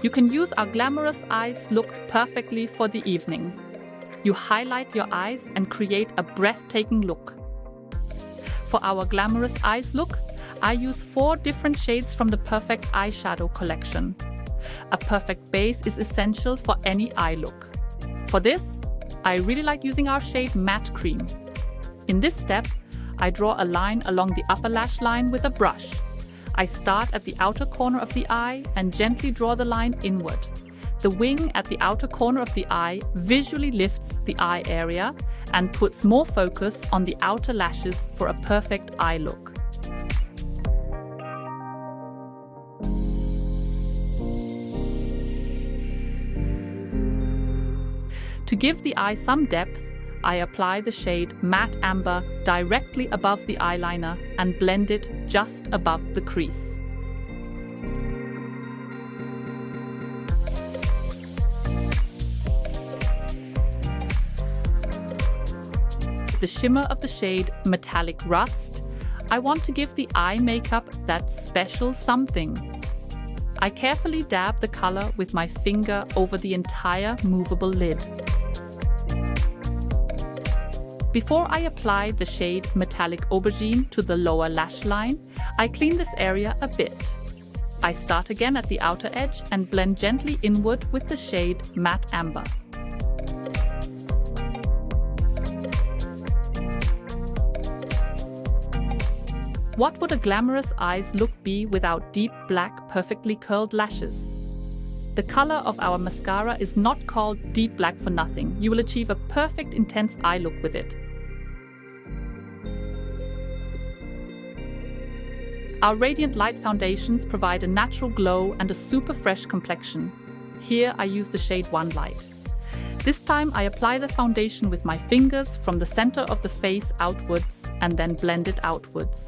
You can use our glamorous eyes look perfectly for the evening. You highlight your eyes and create a breathtaking look. For our glamorous eyes look, I use 4 different shades from the Perfect Eyeshadow collection. A perfect base is essential for any eye look. For this, I really like using our shade Matte Cream. In this step, I draw a line along the upper lash line with a brush. I start at the outer corner of the eye and gently draw the line inward. The wing at the outer corner of the eye visually lifts the eye area and puts more focus on the outer lashes for a perfect eye look. To give the eye some depth, I apply the shade Matte Amber directly above the eyeliner and blend it just above the crease. The shimmer of the shade Metallic Rust, I want to give the eye makeup that special something. I carefully dab the color with my finger over the entire movable lid. Before I apply the shade Metallic Aubergine to the lower lash line, I clean this area a bit. I start again at the outer edge and blend gently inward with the shade Matte Amber. What would a glamorous eyes look be without deep black, perfectly curled lashes? The color of our mascara is not called deep black for nothing. You will achieve a perfect intense eye look with it. Our Radiant Light foundations provide a natural glow and a super fresh complexion. Here I use the shade One Light. This time I apply the foundation with my fingers from the center of the face outwards and then blend it outwards.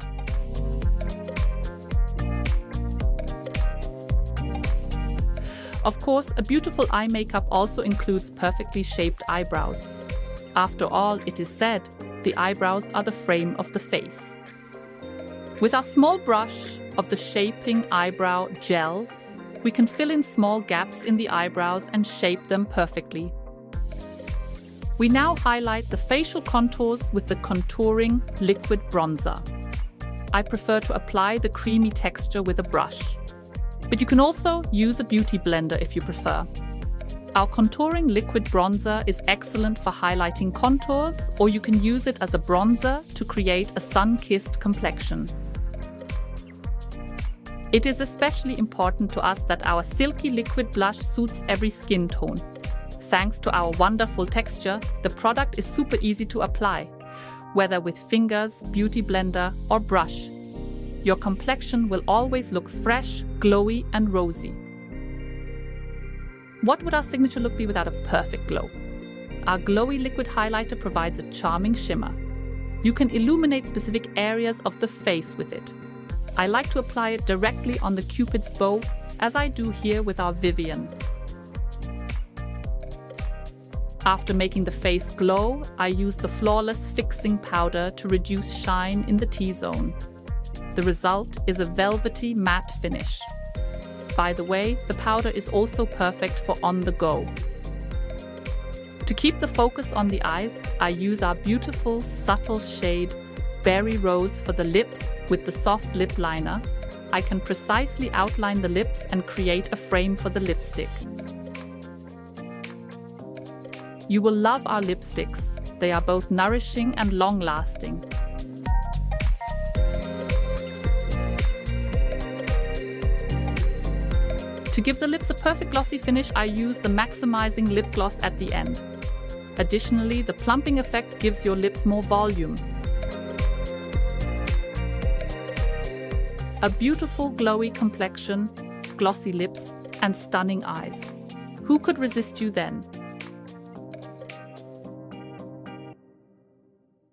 Of course, a beautiful eye makeup also includes perfectly shaped eyebrows. After all, it is said, the eyebrows are the frame of the face. With our small brush of the Shaping Eyebrow Gel, we can fill in small gaps in the eyebrows and shape them perfectly. We now highlight the facial contours with the Contouring Liquid Bronzer. I prefer to apply the creamy texture with a brush. But you can also use a beauty blender if you prefer. Our Contouring Liquid Bronzer is excellent for highlighting contours, or you can use it as a bronzer to create a sun-kissed complexion. It is especially important to us that our silky liquid blush suits every skin tone. Thanks to our wonderful texture, the product is super easy to apply, whether with fingers, beauty blender, or brush. Your complexion will always look fresh, glowy, and rosy. What would our signature look be without a perfect glow? Our glowy liquid highlighter provides a charming shimmer. You can illuminate specific areas of the face with it. I like to apply it directly on the Cupid's bow, as I do here with our Vivian. After making the face glow, I use the Flawless Fixing Powder to reduce shine in the T-zone. The result is a velvety matte finish. By the way, the powder is also perfect for on the go. To keep the focus on the eyes, I use our beautiful subtle shade Berry Rose for the lips with the soft lip liner. I can precisely outline the lips and create a frame for the lipstick. You will love our lipsticks. They are both nourishing and long-lasting. To give the lips a perfect glossy finish, I use the Maximizing Lip Gloss at the end. Additionally, the plumping effect gives your lips more volume. A beautiful glowy complexion, glossy lips, and stunning eyes. Who could resist you then?